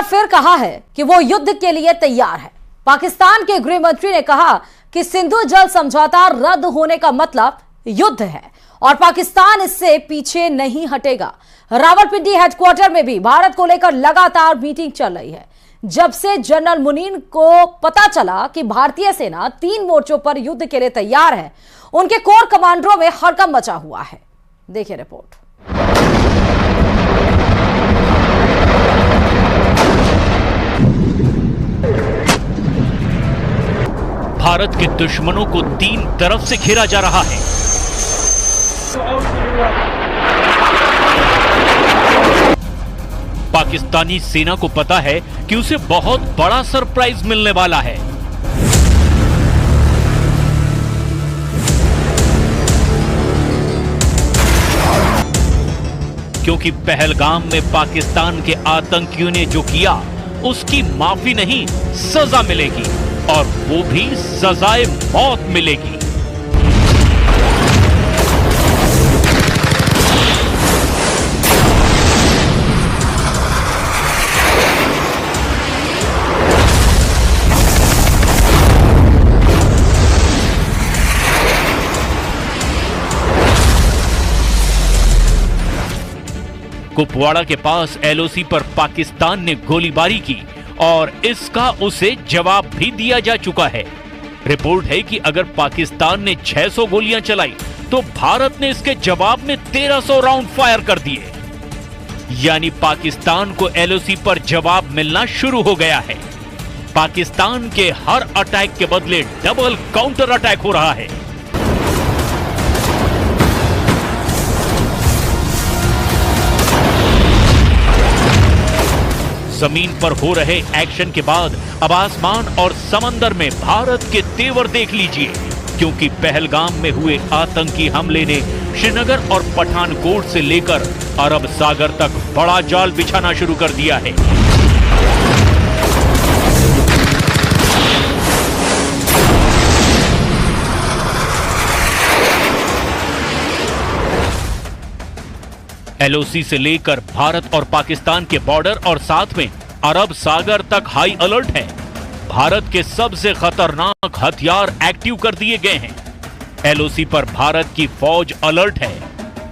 फिर कहा है कि वो युद्ध के लिए तैयार है। पाकिस्तान के गृह मंत्री ने कहा कि सिंधु जल समझौता रद्द होने का मतलब युद्ध है और पाकिस्तान इससे पीछे नहीं हटेगा। रावलपिंडी हेडक्वार्टर में भी भारत को लेकर लगातार मीटिंग चल रही है। जब से जनरल मुनीर को पता चला कि भारतीय सेना 3 मोर्चों पर युद्ध के लिए तैयार है, उनके कोर कमांडरों में हड़कंप मचा हुआ है। देखिए रिपोर्ट। भारत के दुश्मनों को 3 तरफ से घेरा जा रहा है। पाकिस्तानी सेना को पता है कि उसे बहुत बड़ा सरप्राइज मिलने वाला है। क्योंकि पहलगाम में पाकिस्तान के आतंकियों ने जो किया उसकी माफी नहीं, सजा मिलेगी और वो भी सजाए मौत मिलेगी। कुपवाड़ा के पास एलओसी पर पाकिस्तान ने गोलीबारी की और इसका उसे जवाब भी दिया जा चुका है। रिपोर्ट है कि अगर पाकिस्तान ने 600 गोलियां चलाई तो भारत ने इसके जवाब में 1300 राउंड फायर कर दिए। यानी पाकिस्तान को एलओसी पर जवाब मिलना शुरू हो गया है। पाकिस्तान के हर अटैक के बदले डबल काउंटर अटैक हो रहा है। जमीन पर हो रहे एक्शन के बाद अब आसमान और समंदर में भारत के तेवर देख लीजिए, क्योंकि पहलगाम में हुए आतंकी हमले ने श्रीनगर और पठानकोट से लेकर अरब सागर तक बड़ा जाल बिछाना शुरू कर दिया है। एलओसी से लेकर भारत और पाकिस्तान के बॉर्डर और साथ में अरब सागर तक हाई अलर्ट है। भारत के सबसे खतरनाक हथियार एक्टिव कर दिए गए हैं। एलओसी पर भारत की फौज अलर्ट है।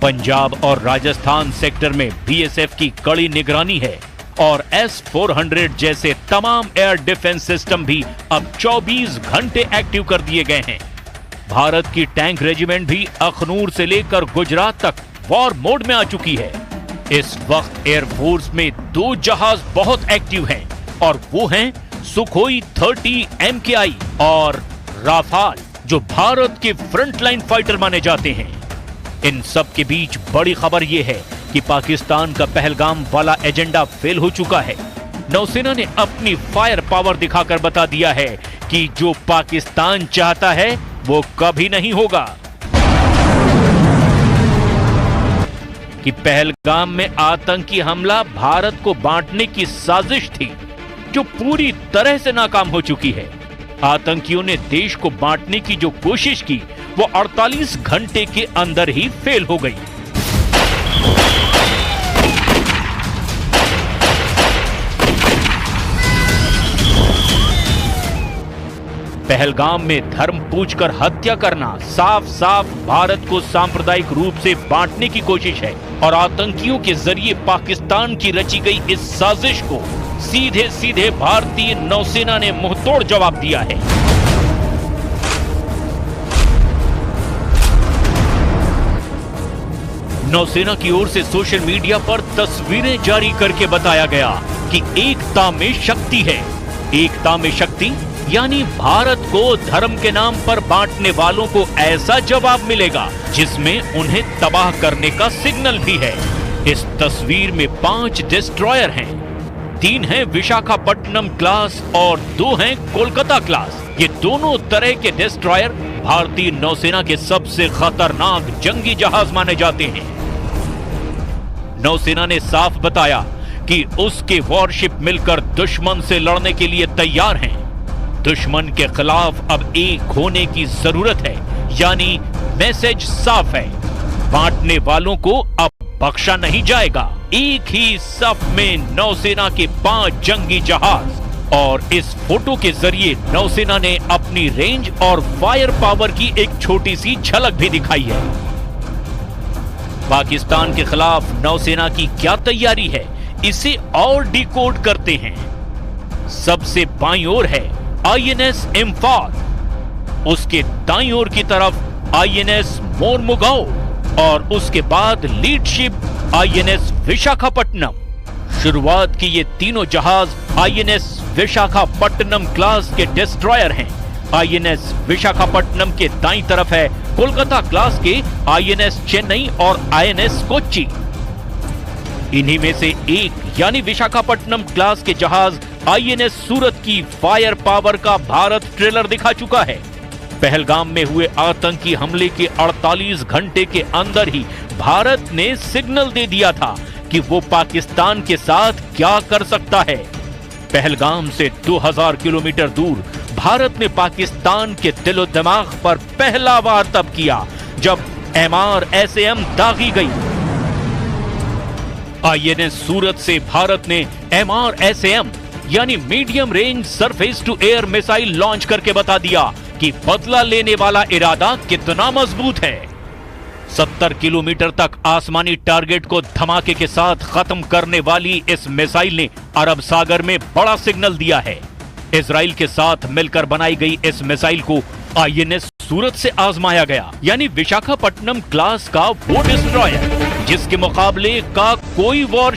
पंजाब और राजस्थान सेक्टर में बीएसएफ की कड़ी निगरानी है और S-400 जैसे तमाम एयर डिफेंस सिस्टम भी अब 24 घंटे एक्टिव कर दिए गए हैं। भारत की टैंक रेजिमेंट भी अखनूर से लेकर गुजरात तक वॉर मोड में आ चुकी है। इस वक्त एयरफोर्स में 2 जहाज बहुत एक्टिव हैं और वो हैं सुखोई 30 MKI और राफाल, जो भारत के फ्रंटलाइन फाइटर माने जाते हैं। इन सब के बीच बड़ी खबर यह है कि पाकिस्तान का पहलगाम वाला एजेंडा फेल हो चुका है। नौसेना ने अपनी फायर पावर दिखाकर बता दिया है कि जो पाकिस्तान चाहता है वो कभी नहीं होगा। कि पहलगाम में आतंकी हमला भारत को बांटने की साजिश थी, जो पूरी तरह से नाकाम हो चुकी है। आतंकियों ने देश को बांटने की जो कोशिश की वो 48 घंटे के अंदर ही फेल हो गई। पहलगाम में धर्म पूछकर हत्या करना साफ साफ भारत को सांप्रदायिक रूप से बांटने की कोशिश है और आतंकियों के जरिए पाकिस्तान की रची गई इस साजिश को सीधे सीधे भारतीय नौसेना ने मुंहतोड़ जवाब दिया है। नौसेना की ओर से सोशल मीडिया पर तस्वीरें जारी करके बताया गया कि एकता में शक्ति है। एकता में शक्ति यानी भारत को धर्म के नाम पर बांटने वालों को ऐसा जवाब मिलेगा जिसमें उन्हें तबाह करने का सिग्नल भी है। इस तस्वीर में 5 डिस्ट्रॉयर हैं। 3 हैं विशाखापट्टनम क्लास और 2 हैं कोलकाता क्लास। ये दोनों तरह के डिस्ट्रॉयर भारतीय नौसेना के सबसे खतरनाक जंगी जहाज माने जाते हैं। नौसेना ने साफ बताया कि उसके वॉरशिप मिलकर दुश्मन से लड़ने के लिए तैयार हैं। दुश्मन के खिलाफ अब एक होने की जरूरत है, यानी मैसेज साफ है, बांटने वालों को अब बख्शा नहीं जाएगा। एक ही सफ में नौसेना के 5 जंगी जहाज। और इस फोटो के जरिए नौसेना ने अपनी रेंज और फायर पावर की एक छोटी सी झलक भी दिखाई है। पाकिस्तान के खिलाफ नौसेना की क्या तैयारी है, इसे और डिकोड करते हैं। सबसे बाईं ओर है आईएनएस इम्फाल, उसके दाईं ओर की तरफ आईएनएस मोरमुगाओ और उसके बाद लीड शिप आईएनएस विशाखापट्टनम। शुरुआत की ये तीनों जहाज आईएनएस विशाखापट्टनम क्लास के डिस्ट्रॉयर हैं। आईएनएस विशाखापट्टनम के दाईं तरफ है कोलकाता क्लास के आईएनएस चेन्नई और आईएनएस कोच्चि। इन्हीं में से एक यानी विशाखापट्टनम क्लास के जहाज आईएनएस सूरत की फायर पावर का भारत ट्रेलर दिखा चुका है। पहलगाम में हुए आतंकी हमले के 48 घंटे के अंदर ही भारत ने सिग्नल दे दिया था कि वो पाकिस्तान के साथ क्या कर सकता है। पहलगाम से 2000 किलोमीटर दूर भारत ने पाकिस्तान के दिलो दिमाग पर पहला वार तब किया जब MRSAM दागी गई। आईएनएस सूरत से भारत ने MRSAM यानी medium range surface to air missile launch करके बता दिया कि बदला लेने वाला इरादा कितना मजबूत है। 70 किलोमीटर तक आसमानी टारगेट को धमाके के साथ खत्म करने वाली इस मिसाइल ने अरब सागर में बड़ा सिग्नल दिया है। इजराइल के साथ मिलकर बनाई गई इस मिसाइल को आईएनएस सूरत से आजमाया गया, यानी विशाखापट्टनम क्लास का वो डिस्ट्रॉयर जिसके मुकाबले का कोई वॉर